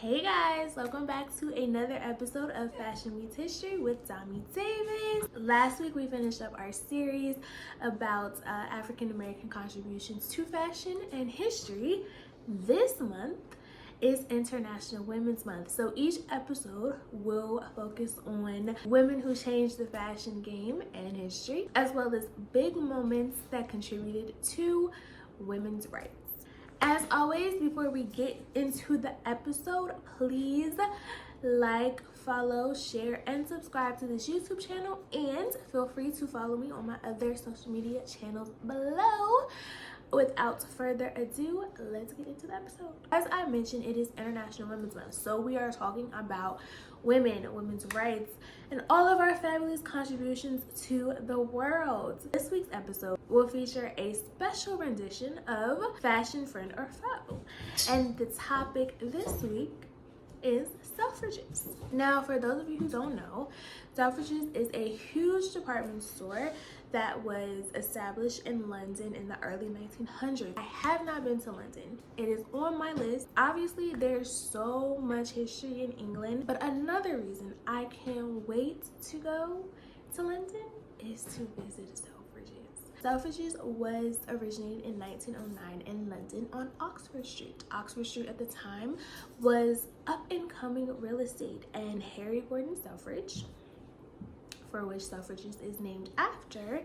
Hey guys, welcome back to another episode of Fashion Meets History with Domii Davis. Last week we finished up our series about African American contributions to fashion and history. This month is International Women's Month, so each episode will focus on women who changed the fashion game and history, as well as big moments that contributed to women's rights. As always, before we get into the episode, please like, follow, share, and subscribe to this YouTube channel, and feel free to follow me on my other social media channels below. Without further ado, let's get into the episode. As I mentioned, it is International Women's Month, so we are talking about women, women's rights, and all of our fabulous contributions to the world. This week's episode will feature a special rendition of Fashion Friend or Foe, and the topic this week is Selfridges. Now, for those of you who don't know, Selfridges is a huge department store that was established in London in the early 1900s. I have not been to London. It is on my list. Obviously, there's so much history in England, but another reason I can't wait to go to London is to visit Selfridges. Selfridges was originated in 1909 in London on Oxford Street. Oxford Street at the time was up-and-coming real estate, and Harry Gordon Selfridge, for which Selfridges is named after,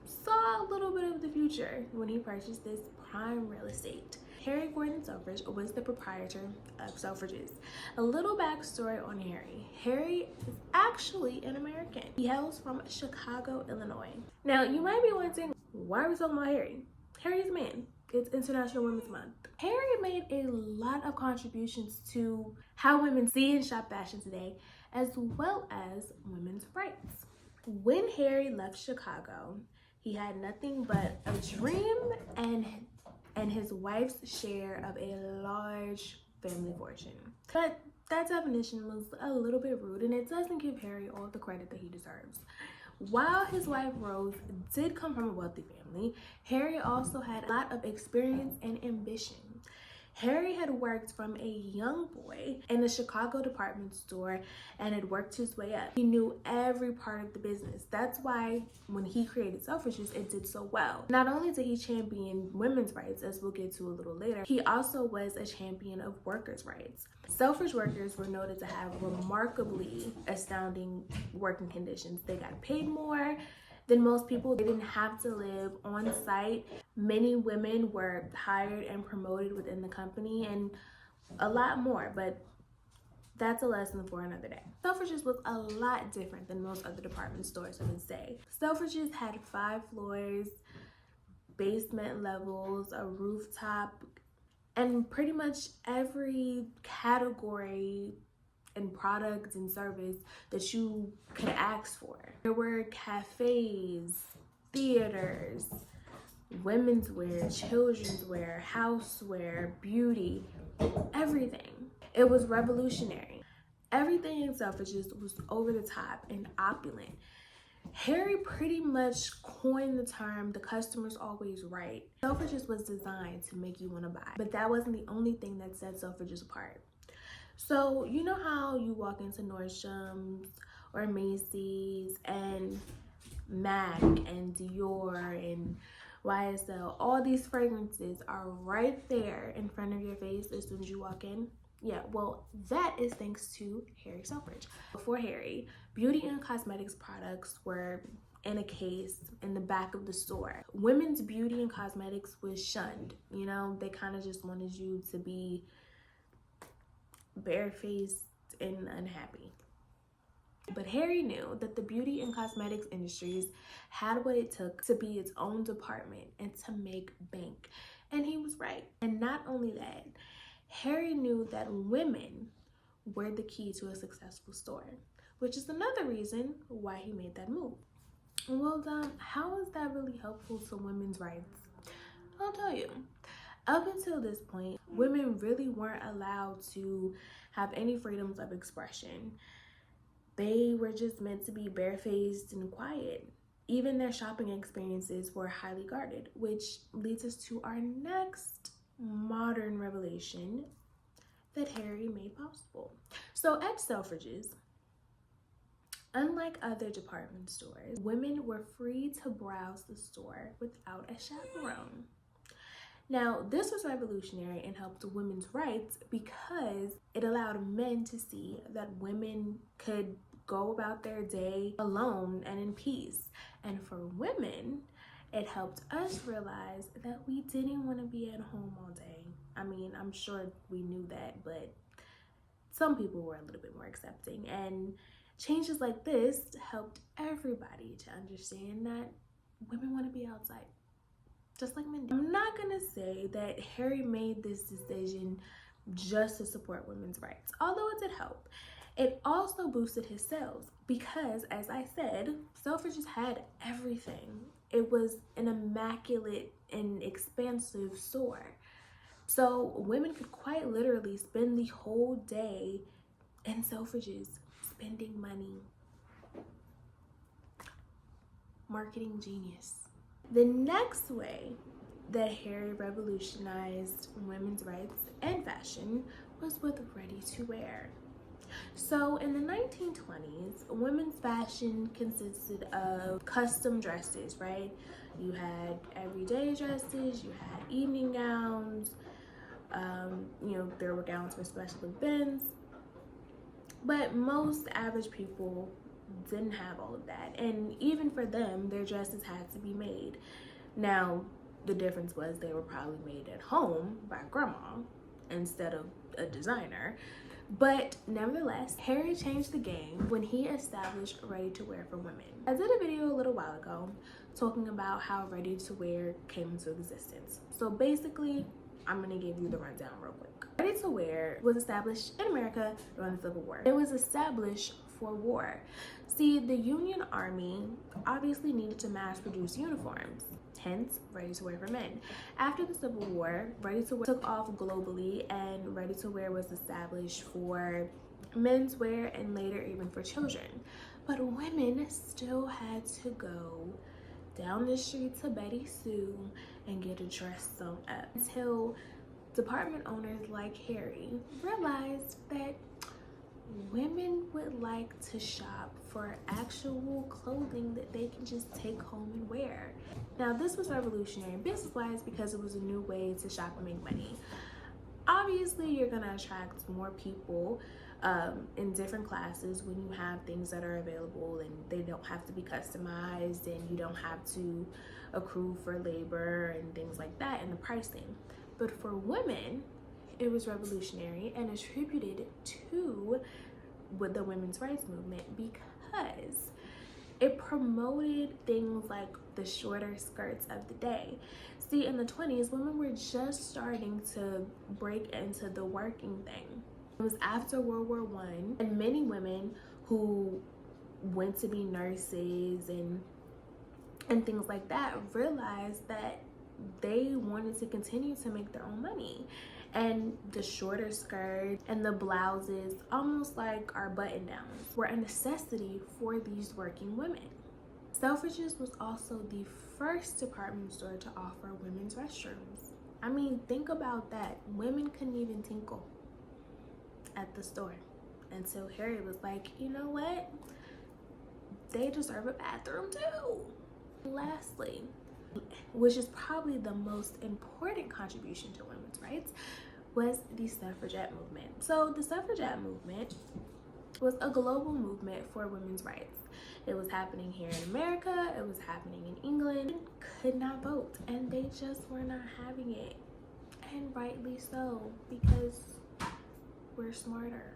saw a little bit of the future when he purchased this prime real estate. Harry Gordon Selfridge was the proprietor of Selfridges. A little backstory on Harry. Harry is actually an American. He hails from Chicago, Illinois. Now, you might be wondering, why are we talking about Harry? Harry's a man. It's International Women's Month. Harry made a lot of contributions to how women see and shop fashion today, as well as women's rights. When Harry left Chicago, he had nothing but a dream and his wife's share of a large family fortune. But that definition was a little bit rude, and it doesn't give Harry all the credit that he deserves. While his wife Rose did come from a wealthy family, Harry also had a lot of experience and ambition. Harry had worked from a young boy in a Chicago department store and had worked his way up. He knew every part of the business. That's why when he created Selfridges, it did so well. Not only did he champion women's rights, as we'll get to a little later, he also was a champion of workers' rights. Selfridge workers were noted to have remarkably astounding working conditions. They got paid more than most people. They didn't have to live on site. Many women were hired and promoted within the company, and a lot more, but that's a lesson for another day. Selfridges was a lot different than most other department stores, I would say. Selfridges had 5 floors, basement levels, a rooftop, and pretty much every category and product and service that you could ask for. There were cafes, theaters, women's wear, children's wear, houseware, beauty, everything. It was revolutionary. Everything in Selfridges was over the top and opulent. Harry pretty much coined the term, the customer's always right. Selfridges was designed to make you want to buy, but that wasn't the only thing that set Selfridges apart. So, you know how you walk into Nordstrom's or Macy's and MAC and Dior and YSL, all these fragrances are right there in front of your face as soon as you walk in? Yeah, well, that is thanks to Harry Selfridge. Before Harry, beauty and cosmetics products were in a case in the back of the store. Women's beauty and cosmetics was shunned. You know, they kind of just wanted you to be barefaced and unhappy. But Harry knew that the beauty and cosmetics industries had what it took to be its own department and to make bank. And he was right. And not only that, Harry knew that women were the key to a successful store, which is another reason why he made that move. Well, how is that really helpful to women's rights? I'll tell you. Up until this point, women really weren't allowed to have any freedoms of expression. They were just meant to be barefaced and quiet. Even their shopping experiences were highly guarded, which leads us to our next modern revelation, that Harry made possible. So at Selfridges, unlike other department stores, women were free to browse the store without a chaperone. Now, this was revolutionary and helped women's rights because it allowed men to see that women could go about their day alone and in peace. And for women, it helped us realize that we didn't want to be at home all day. I mean, I'm sure we knew that, but some people were a little bit more accepting. And changes like this helped everybody to understand that women want to be outside, just like men do. I'm not gonna say that Harry made this decision just to support women's rights, although it did help. It also boosted his sales because, as I said, Selfridges had everything. It was an immaculate and expansive store. So women could quite literally spend the whole day in Selfridges spending money. Marketing genius. The next way that Harry revolutionized women's rights and fashion was with ready-to-wear. So in the 1920s, women's fashion consisted of custom dresses, right? You had everyday dresses, you had evening gowns, there were gowns for special events, but most average people didn't have all of that. And even for them, their dresses had to be made. Now, the difference was they were probably made at home by grandma instead of a designer. But nevertheless, Harry changed the game when he established ready-to-wear for women. I did a video a little while ago talking about how ready-to-wear came into existence. So basically, I'm gonna give you the rundown real quick. Ready-to-wear was established in America during the Civil War. It was established for war. See, the Union Army obviously needed to mass produce uniforms, hence ready-to-wear for men. After the Civil War, ready-to-wear took off globally and ready-to-wear was established for men's wear and later even for children. But women still had to go down the street to Betty Sue and get a dress sewn up until department owners like Harry realized that women would like to shop for actual clothing that they can just take home and wear. Now, this was revolutionary business-wise because it was a new way to shop and make money. Obviously, you're gonna attract more people in different classes when you have things that are available and they don't have to be customized and you don't have to accrue for labor and things like that and the pricing. But for women, it was revolutionary and attributed to the women's rights movement because it promoted things like the shorter skirts of the day. See, in the 20s, women were just starting to break into the working thing. It was after World War I, and many women who went to be nurses and things like that realized that they wanted to continue to make their own money. And the shorter skirts and the blouses, almost like our button downs, were a necessity for these working women. Selfridges was also the first department store to offer women's restrooms. I mean, think about that. Women couldn't even tinkle at the store until Harry was like, you know what? They deserve a bathroom too. Lastly, which is probably the most important contribution to women's rights, was the Suffragette Movement. So the Suffragette Movement was a global movement for women's rights. It was happening here in America, it was happening in England. Women could not vote and they just were not having it. And rightly so, because we're smarter.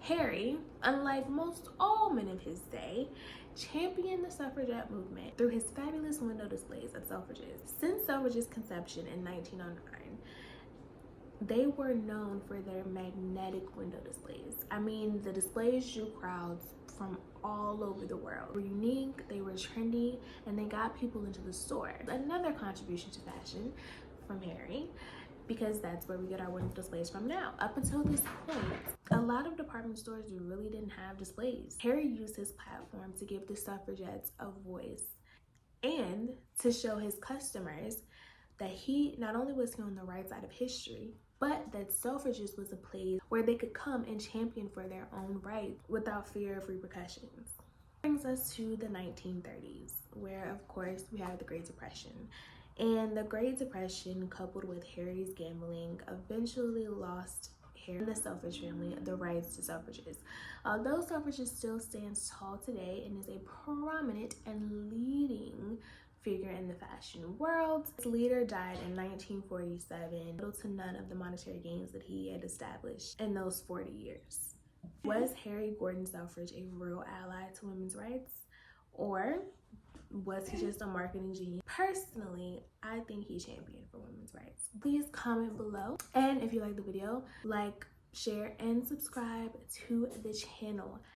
Harry, unlike most all men of his day, championed the suffragette movement through his fabulous window displays at Selfridges. Since Selfridges' conception in 1909, they were known for their magnetic window displays. I mean, the displays drew crowds from all over the world. They were unique, they were trendy, and they got people into the store. Another contribution to fashion from Harry, because that's where we get our window displays from now. Up until this point, a lot of department stores really didn't have displays. Harry used his platform to give the suffragettes a voice and to show his customers that he not only was on the right side of history, but that Selfridges was a place where they could come and champion for their own rights without fear of repercussions. Brings us to the 1930s, where of course we have the Great Depression. And the Great Depression, coupled with Harry's gambling, eventually lost Harry and the Selfridge family the rights to Selfridges. Although Selfridges still stands tall today and is a prominent and leading figure in the fashion world, its leader died in 1947, little to none of the monetary gains that he had established in those 40 years. Was Harry Gordon Selfridge a real ally to women's rights, or was he just a marketing genius? Personally, I think he championed for women's rights. Please comment below, and if you like the video, like, share, and subscribe to the channel.